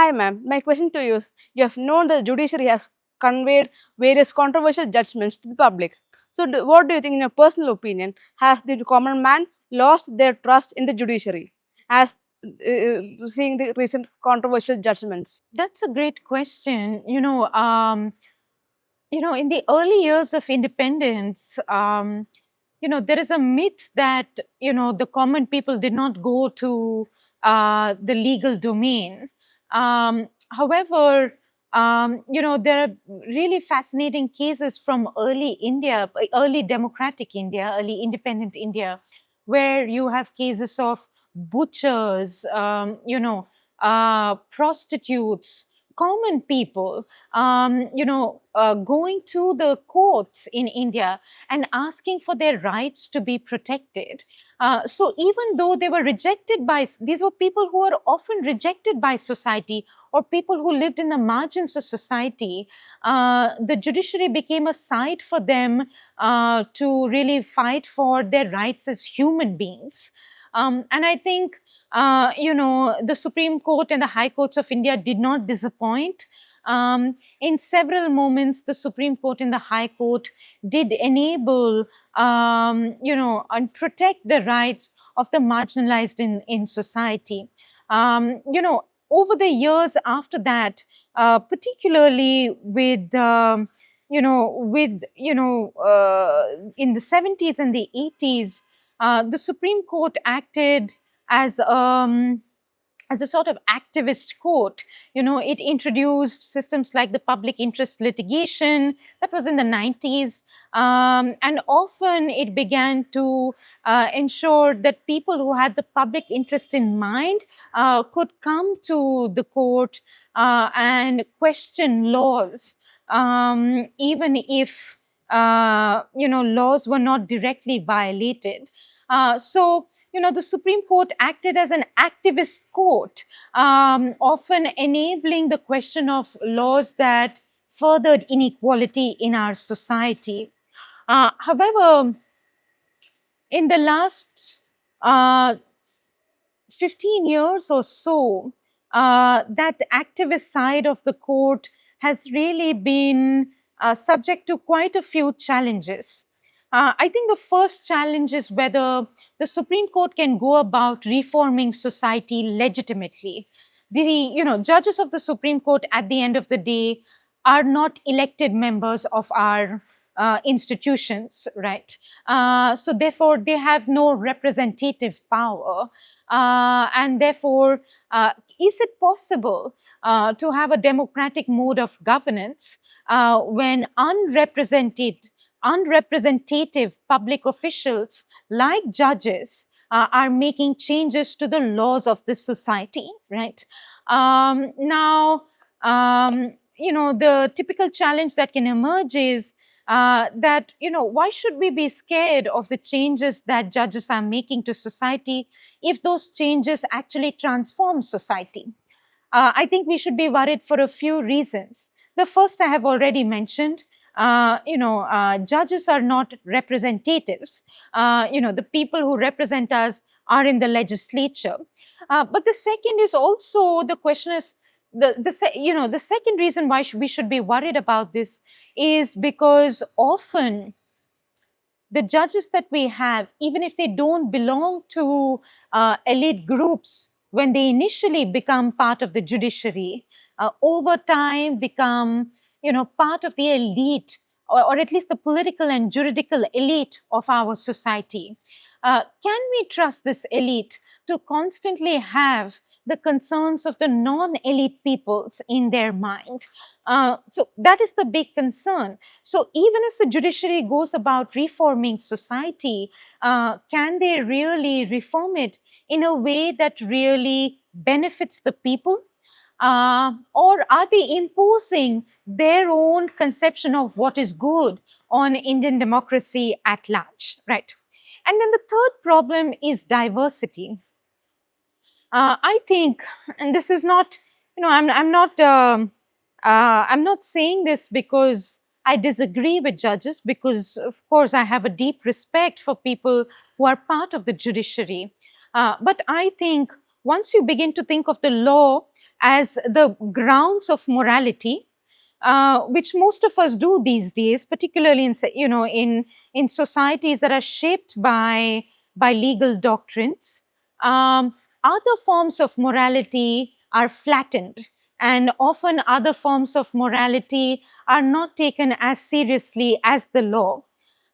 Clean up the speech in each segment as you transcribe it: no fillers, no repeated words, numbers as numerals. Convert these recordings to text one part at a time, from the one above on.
Hi ma'am, my question to you is, you have known the judiciary has conveyed various controversial judgments to the public. So what do you think, in your personal opinion, has the common man lost their trust in the judiciary as seeing the recent controversial judgments? That's a great question. In the early years of independence, there is a myth that, the common people did not go to the legal domain. However, there are really fascinating cases from early India, early democratic India, early independent India, where you have cases of butchers, prostitutes, common people, going to the courts in India and asking for their rights to be protected. So even though they were rejected by, these were people who were often rejected by society, or people who lived in the margins of society, the judiciary became a site for them to really fight for their rights as human beings. And I think, the Supreme Court and the High Courts of India did not disappoint. In several moments, the Supreme Court and the High Court did enable, and protect the rights of the marginalized in society. Over the years after that, particularly with, in the 70s and the 80s, the Supreme Court acted as a sort of activist court. It introduced systems like the public interest litigation. That was in the 90s. And often it began to ensure that people who had the public interest in mind could come to the court and question laws, even if laws were not directly violated. The Supreme Court acted as an activist court, often enabling the question of laws that furthered inequality in our society. However, in the last 15 years or so, that activist side of the court has really been subject to quite a few challenges. I think the first challenge is whether the Supreme Court can go about reforming society legitimately. The judges of the Supreme Court at the end of the day are not elected members of our institutions, right? So therefore, they have no representative power. And therefore, is it possible to have a democratic mode of governance when unrepresentative public officials like judges are making changes to the laws of this society, right? The typical challenge that can emerge is that, why should we be scared of the changes that judges are making to society if those changes actually transform society? I think we should be worried for a few reasons. The first I have already mentioned. Judges are not representatives. The people who represent us are in the legislature. But the second is also, the question is, the second reason why we should be worried about this is because often the judges that we have, even if they don't belong to elite groups, when they initially become part of the judiciary, over time become part of the elite, or at least the political and juridical elite of our society. Can we trust this elite to constantly have the concerns of the non-elite peoples in their mind? So that is the big concern. So even as the judiciary goes about reforming society, can they really reform it in a way that really benefits the people? Or are they imposing their own conception of what is good on Indian democracy at large, right? And then the third problem is diversity. I think, and this is not, I'm not saying this because I disagree with judges, because of course I have a deep respect for people who are part of the judiciary. But I think once you begin to think of the law as the grounds of morality, which most of us do these days, particularly in societies that are shaped by legal doctrines. Other forms of morality are flattened, and often other forms of morality are not taken as seriously as the law.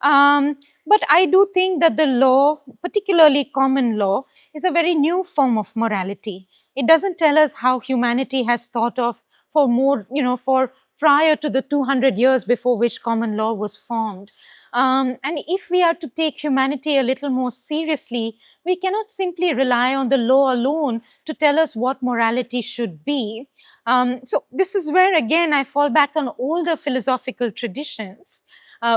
But I do think that the law, particularly common law, is a very new form of morality. It doesn't tell us how humanity has thought of for more, for prior to the 200 years before which common law was formed. And if we are to take humanity a little more seriously, we cannot simply rely on the law alone to tell us what morality should be. So this is where, again, I fall back on older philosophical traditions.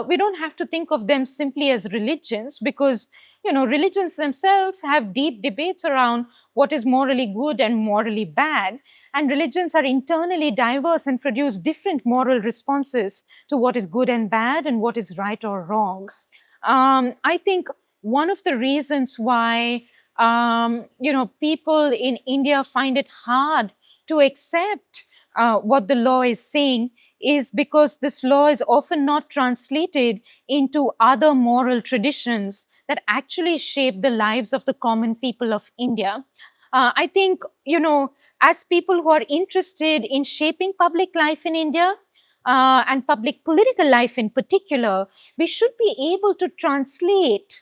We don't have to think of them simply as religions, because religions themselves have deep debates around what is morally good and morally bad, and religions are internally diverse and produce different moral responses to what is good and bad and what is right or wrong. I think one of the reasons why people in India find it hard to accept what the law is saying is because this law is often not translated into other moral traditions that actually shape the lives of the common people of India. I think, as people who are interested in shaping public life in India, and public political life in particular, we should be able to translate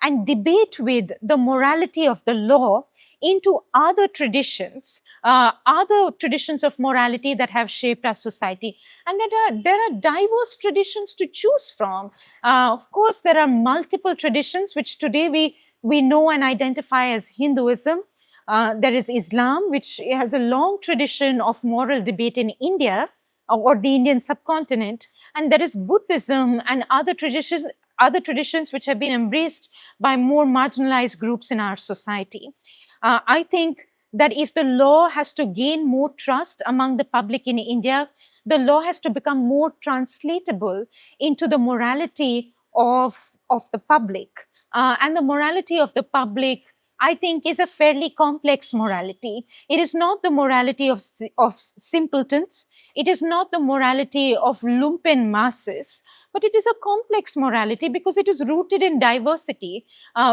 and debate with the morality of the law into other traditions of morality that have shaped our society. And there are diverse traditions to choose from. Of course, there are multiple traditions which today we know and identify as Hinduism. There is Islam, which has a long tradition of moral debate in India or the Indian subcontinent. And there is Buddhism and other traditions which have been embraced by more marginalized groups in our society. I think that if the law has to gain more trust among the public in India, the law has to become more translatable into the morality of the public. And the morality of the public, I think, is a fairly complex morality. It is not the morality of simpletons. It is not the morality of lumpen masses, but it is a complex morality because it is rooted in diversity.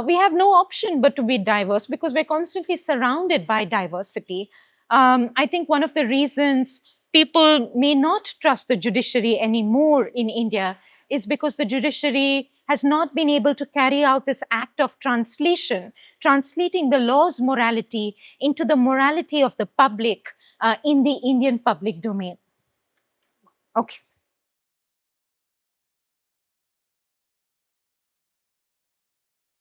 We have no option but to be diverse because we're constantly surrounded by diversity. I think one of the reasons people may not trust the judiciary anymore in India is because the judiciary has not been able to carry out this act of translation, translating the law's morality into the morality of the public in the Indian public domain. Okay.